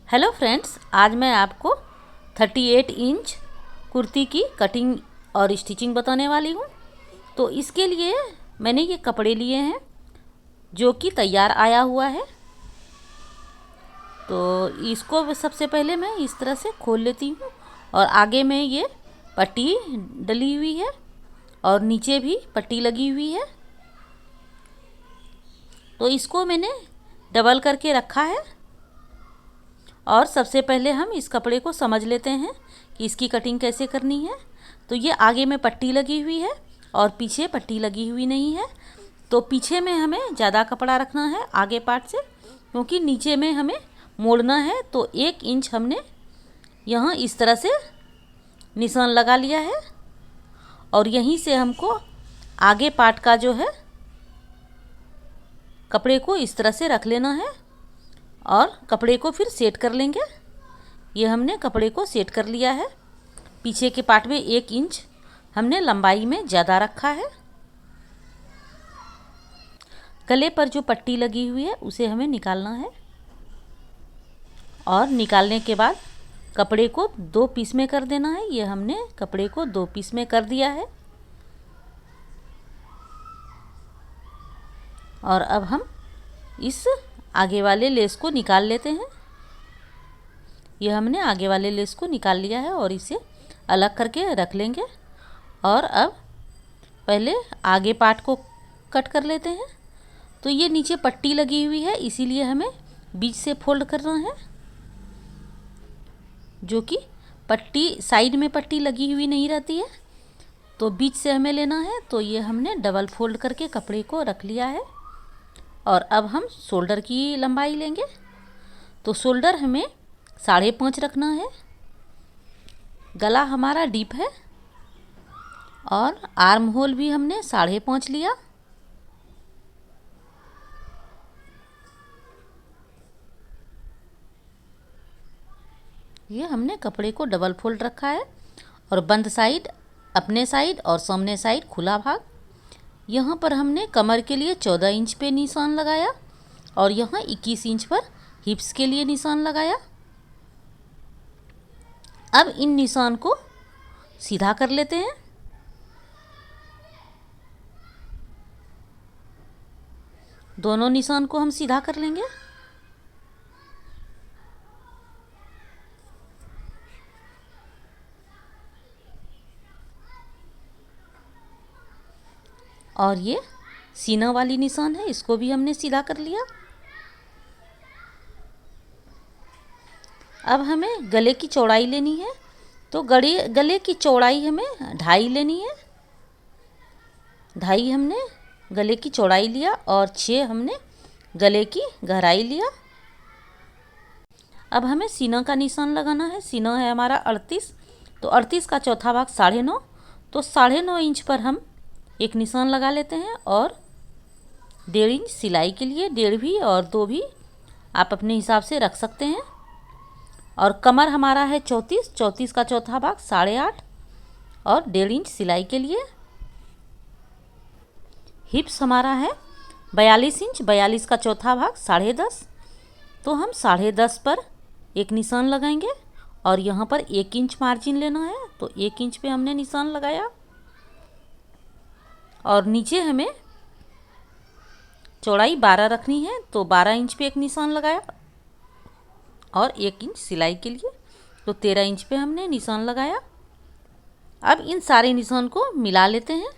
Hello friends, आज मैं आपको 38 इंच कुर्ती की कटिंग और स्टिचिंग बताने वाली हूँ। तो इसके लिए मैंने ये कपड़े लिए हैं जो कि तैयार आया हुआ है। तो इसको सबसे पहले मैं इस तरह से खोल लेती हूँ और आगे में ये पट्टी डली हुई है और नीचे भी पट्टी लगी हुई है। तो इसको मैंने डबल करके रखा है और सबसे पहले हम इस कपड़े को समझ लेते हैं कि इसकी कटिंग कैसे करनी है। तो ये आगे में पट्टी लगी हुई है और पीछे पट्टी लगी हुई नहीं है। तो पीछे में हमें ज़्यादा कपड़ा रखना है आगे पार्ट से, क्योंकि नीचे में हमें मोड़ना है। तो 1 इंच हमने यहाँ इस तरह से निशान लगा लिया है और यहीं से हमको आगे पार्ट का जो है कपड़े को इस तरह से रख लेना है और कपड़े को फिर सेट कर लेंगे। ये हमने कपड़े को सेट कर लिया है। पीछे के पार्ट में 1 इंच हमने लंबाई में ज़्यादा रखा है। गले पर जो पट्टी लगी हुई है उसे हमें निकालना है और निकालने के बाद कपड़े को 2 पीस में कर देना है। ये हमने कपड़े को 2 पीस में कर दिया है। और अब हम इस आगे वाले लेस को निकाल लेते हैं। ये हमने आगे वाले लेस को निकाल लिया है और इसे अलग करके रख लेंगे। और अब पहले आगे पार्ट को कट कर लेते हैं। तो ये नीचे पट्टी लगी हुई है, इसीलिए हमें बीच से फोल्ड करना है। जो कि पट्टी साइड में पट्टी लगी हुई नहीं रहती है, तो बीच से हमें लेना है। तो ये हमने डबल फोल्ड करके कपड़े को रख लिया है। और अब हम शोल्डर की लंबाई लेंगे। तो शोल्डर हमें 5.5 रखना है। गला हमारा डीप है और आर्म होल भी हमने 5.5 लिया। ये हमने कपड़े को डबल फोल्ड रखा है और बंद साइड अपने साइड और सामने साइड खुला भाग। यहाँ पर हमने कमर के लिए 14 इंच पे निशान लगाया और यहाँ 21 इंच पर हिप्स के लिए निशान लगाया। अब इन निशान को सीधा कर लेते हैं। दोनों निशान को हम सीधा कर लेंगे। और ये सीना वाली निशान है, इसको भी हमने सीधा कर लिया। अब हमें गले की चौड़ाई लेनी है। तो गले की चौड़ाई हमें 2.5 लेनी है। 2.5 हमने गले की चौड़ाई लिया और 6 हमने गले की गहराई लिया। अब हमें सीना का निशान लगाना है। सीना है हमारा 38, तो 38 का चौथा भाग 9.5। तो 9.5 इंच पर हम एक निशान लगा लेते हैं और 1.5 इंच सिलाई के लिए, 1.5 भी और 2 भी आप अपने हिसाब से रख सकते हैं। और कमर हमारा है 34, 34 का चौथा भाग 8.5 और 1.5 इंच सिलाई के लिए। हिप्स हमारा है 42 इंच, 42 का चौथा भाग 10.5। तो हम 10.5 पर एक निशान लगाएंगे और यहाँ पर 1 इंच मार्जिन लेना है। तो 1 इंच पे हमने निशान लगाया और नीचे हमें चौड़ाई 12 रखनी है। तो 12 इंच पे एक निशान लगाया और 1 इंच सिलाई के लिए। तो 13 इंच पे हमने निशान लगाया। अब इन सारे निशान को मिला लेते हैं।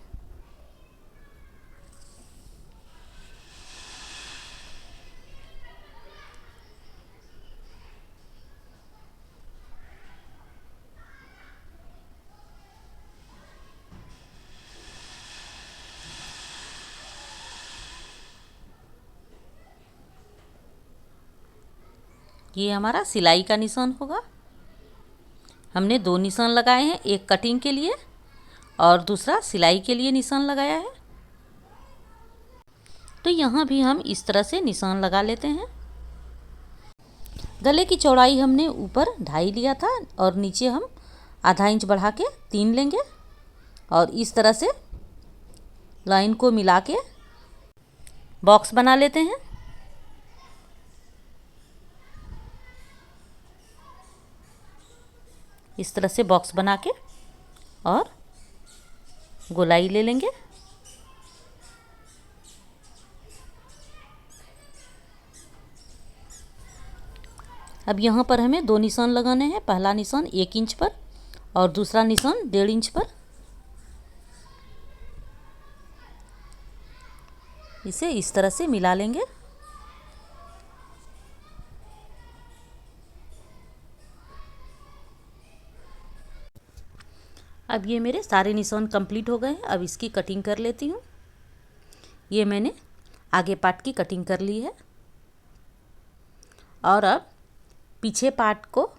ये हमारा सिलाई का निशान होगा। हमने 2 निशान लगाए हैं, एक कटिंग के लिए और दूसरा सिलाई के लिए निशान लगाया है। तो यहाँ भी हम इस तरह से निशान लगा लेते हैं। गले की चौड़ाई हमने ऊपर 2.5 लिया था और नीचे हम आधा इंच बढ़ा के 3 लेंगे और इस तरह से लाइन को मिला के बॉक्स बना लेते हैं। इस तरह से बॉक्स बना के और गोलाई ले लेंगे। अब यहाँ पर हमें 2 निशान लगाने हैं। पहला निशान 1 इंच पर और दूसरा निशान 1.5 इंच पर। इसे इस तरह से मिला लेंगे। अब ये मेरे सारे निशान कंप्लीट हो गए हैं। अब इसकी कटिंग कर लेती हूँ। ये मैंने आगे पार्ट की कटिंग कर ली है और अब पीछे पार्ट को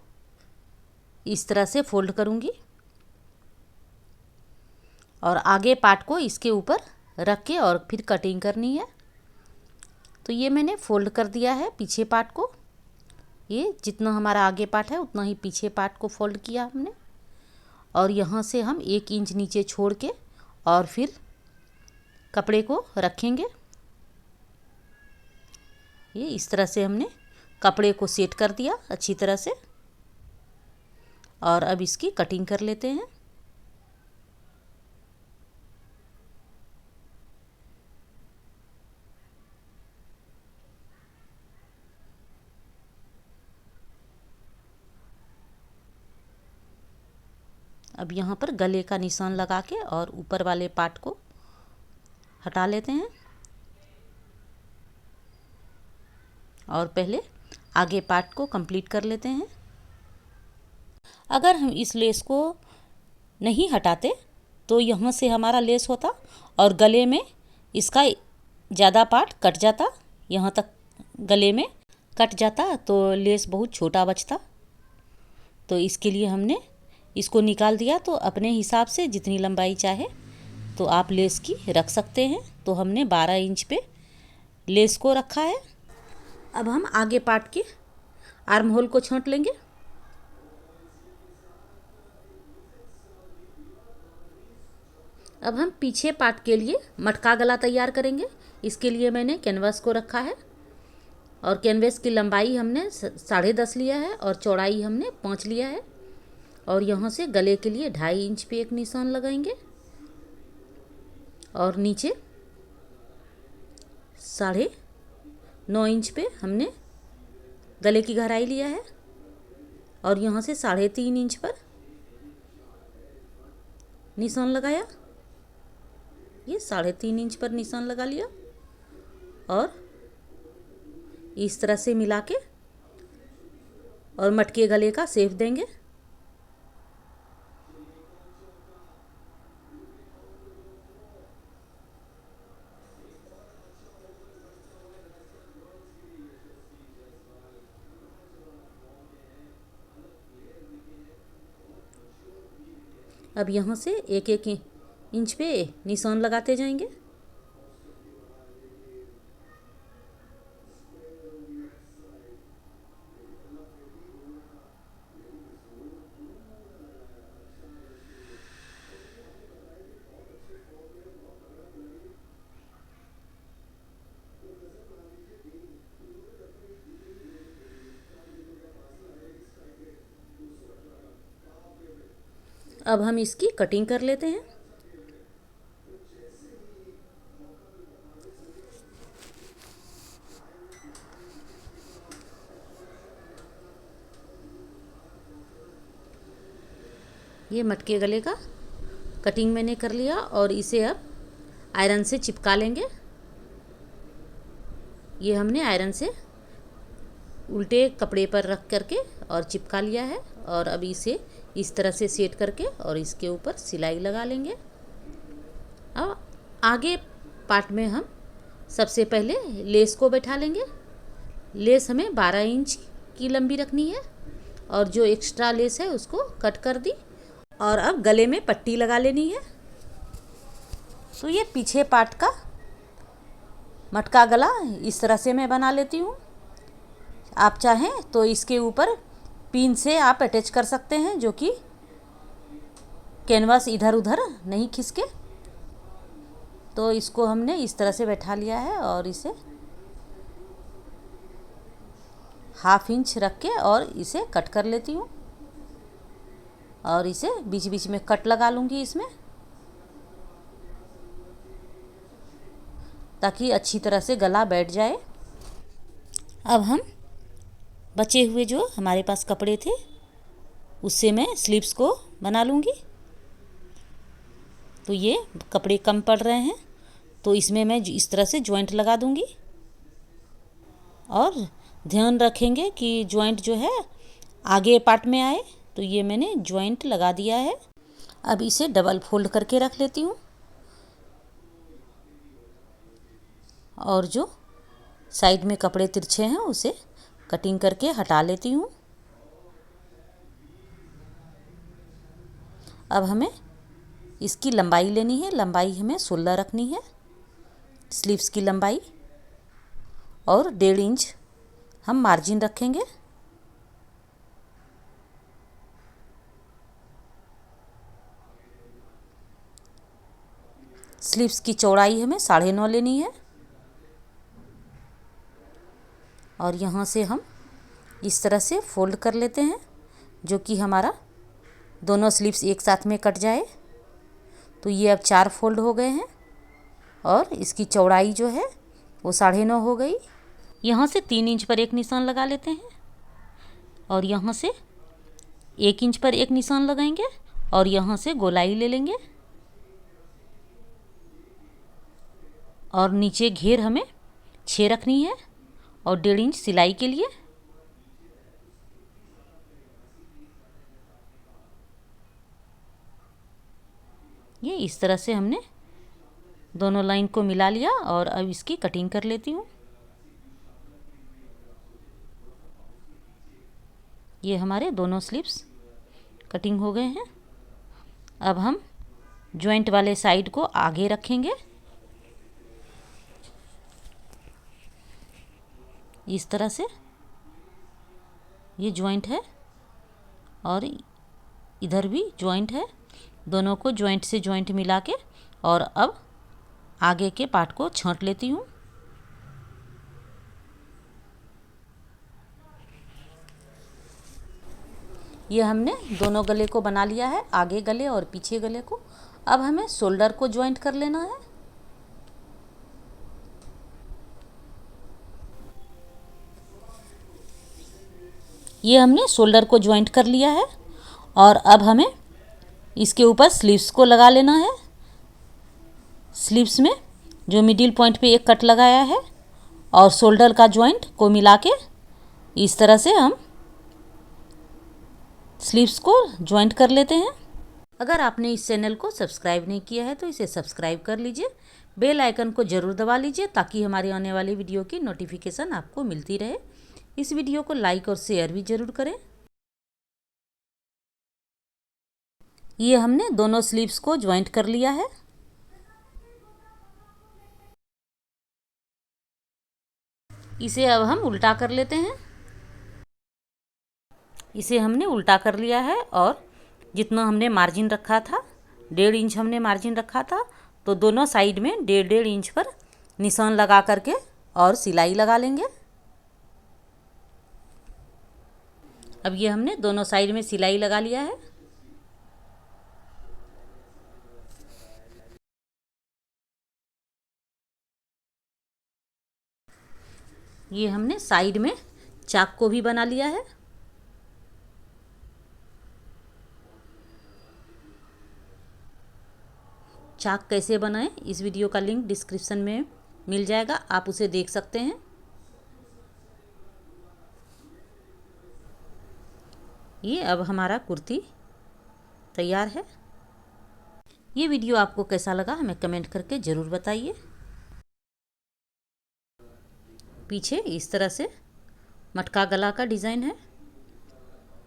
इस तरह से फोल्ड करूँगी और आगे पार्ट को इसके ऊपर रख के और फिर कटिंग करनी है। तो ये मैंने फोल्ड कर दिया है पीछे पार्ट को। ये जितना हमारा आगे पार्ट है उतना ही पीछे पार्ट को फोल्ड किया हमने और यहाँ से हम 1 इंच नीचे छोड़ के और फिर कपड़े को रखेंगे। ये इस तरह से हमने कपड़े को सेट कर दिया अच्छी तरह से और अब इसकी कटिंग कर लेते हैं। अब यहाँ पर गले का निशान लगा के और ऊपर वाले पार्ट को हटा लेते हैं और पहले आगे पार्ट को कंप्लीट कर लेते हैं। अगर हम इस लेस को नहीं हटाते तो यहाँ से हमारा लेस होता और गले में इसका ज़्यादा पार्ट कट जाता, यहाँ तक गले में कट जाता तो लेस बहुत छोटा बचता। तो इसके लिए हमने इसको निकाल दिया। तो अपने हिसाब से जितनी लंबाई चाहे तो आप लेस की रख सकते हैं। तो हमने 12 इंच पे लेस को रखा है। अब हम आगे पार्ट के आर्म होल को छांट लेंगे। अब हम पीछे पार्ट के लिए मटका गला तैयार करेंगे। इसके लिए मैंने कैनवास को रखा है और कैनवास की लंबाई हमने 10.5 लिया है और चौड़ाई हमने 5 लिया है और यहाँ से गले के लिए 2.5 इंच पे एक निशान लगाएंगे और नीचे 9.5 इंच पे हमने गले की गहराई लिया है और यहाँ से 3.5 इंच पर निशान लगाया। ये 3.5 इंच पर निशान लगा लिया और इस तरह से मिला के और मटके गले का शेप देंगे। अब यहाँ से 1-1 इंच पे निशान लगाते जाएंगे। अब हम इसकी कटिंग कर लेते हैं। ये मटके गले का कटिंग मैंने कर लिया और इसे अब आयरन से चिपका लेंगे। ये हमने आयरन से उल्टे कपड़े पर रख करके और चिपका लिया है और अब इसे इस तरह से सेट करके और इसके ऊपर सिलाई लगा लेंगे। अब आगे पार्ट में हम सबसे पहले लेस को बैठा लेंगे। लेस हमें 12 इंच की लंबी रखनी है और जो एक्स्ट्रा लेस है उसको कट कर दी और अब गले में पट्टी लगा लेनी है। तो ये पीछे पार्ट का मटका गला इस तरह से मैं बना लेती हूँ। आप चाहें तो इसके ऊपर पिन से आप अटैच कर सकते हैं जो कि कैनवास इधर उधर नहीं खिसके। तो इसको हमने इस तरह से बैठा लिया है और इसे 1/2 इंच रख के और इसे कट कर लेती हूँ। और इसे बीच बीच में कट लगा लूँगी इसमें, ताकि अच्छी तरह से गला बैठ जाए। अब हम बचे हुए जो हमारे पास कपड़े थे उससे मैं स्लीव्स को बना लूँगी। तो ये कपड़े कम पड़ रहे हैं तो इसमें मैं इस तरह से जॉइंट लगा दूँगी, और ध्यान रखेंगे कि जॉइंट जो है आगे पार्ट में आए। तो ये मैंने जॉइंट लगा दिया है। अब इसे डबल फोल्ड करके रख लेती हूँ, और जो साइड में कपड़े तिरछे हैं उसे कटिंग करके हटा लेती हूँ। अब हमें इसकी लंबाई लेनी है। लंबाई हमें 16 रखनी है, स्लीव्स की लंबाई, और 1.5 इंच हम मार्जिन रखेंगे। स्लीव्स की चौड़ाई हमें 9.5 लेनी है, और यहाँ से हम इस तरह से फोल्ड कर लेते हैं, जो कि हमारा दोनों स्लीव्स एक साथ में कट जाए। तो ये अब 4 फोल्ड हो गए हैं, और इसकी चौड़ाई जो है वो 9.5 हो गई। यहाँ से 3 इंच पर एक निशान लगा लेते हैं, और यहाँ से 1 इंच पर एक निशान लगाएंगे, और यहाँ से गोलाई ले लेंगे, और नीचे घेर हमें 6 रखनी है, और 1.5 इंच सिलाई के लिए। ये इस तरह से हमने दोनों लाइन को मिला लिया, और अब इसकी कटिंग कर लेती हूँ। ये हमारे दोनों स्लीव्स कटिंग हो गए हैं। अब हम जॉइंट वाले साइड को आगे रखेंगे इस तरह से। ये जॉइंट है और इधर भी जॉइंट है, दोनों को जॉइंट से जॉइंट मिला के, और अब आगे के पार्ट को छांट लेती हूँ। ये हमने दोनों गले को बना लिया है, आगे गले और पीछे गले को। अब हमें शोल्डर को जॉइंट कर लेना है। ये हमने शोल्डर को जॉइंट कर लिया है, और अब हमें इसके ऊपर स्लीव्स को लगा लेना है। स्लीव्स में जो मिडिल पॉइंट पे एक कट लगाया है, और शोल्डर का जॉइंट को मिला के इस तरह से हम स्लीव्स को जॉइंट कर लेते हैं। अगर आपने इस चैनल को सब्सक्राइब नहीं किया है तो इसे सब्सक्राइब कर लीजिए, बेल आइकन को ज़रूर दबा लीजिए, ताकि हमारे आने वाली वीडियो की नोटिफिकेशन आपको मिलती रहे। इस वीडियो को लाइक और शेयर भी ज़रूर करें। ये हमने दोनों स्लीव्स को जॉइंट कर लिया है। इसे अब हम उल्टा कर लेते हैं। इसे हमने उल्टा कर लिया है, और जितना हमने मार्जिन रखा था 1.5 इंच हमने मार्जिन रखा था, तो दोनों साइड में 1.5 इंच पर निशान लगा करके और सिलाई लगा लेंगे। अब ये हमने दोनों साइड में सिलाई लगा लिया है। ये हमने साइड में चाक को भी बना लिया है। चाक कैसे बनाएं, इस वीडियो का लिंक डिस्क्रिप्शन में मिल जाएगा, आप उसे देख सकते हैं। ये अब हमारा कुर्ती तैयार है। ये वीडियो आपको कैसा लगा हमें कमेंट करके ज़रूर बताइए। पीछे इस तरह से मटका गला का डिज़ाइन है।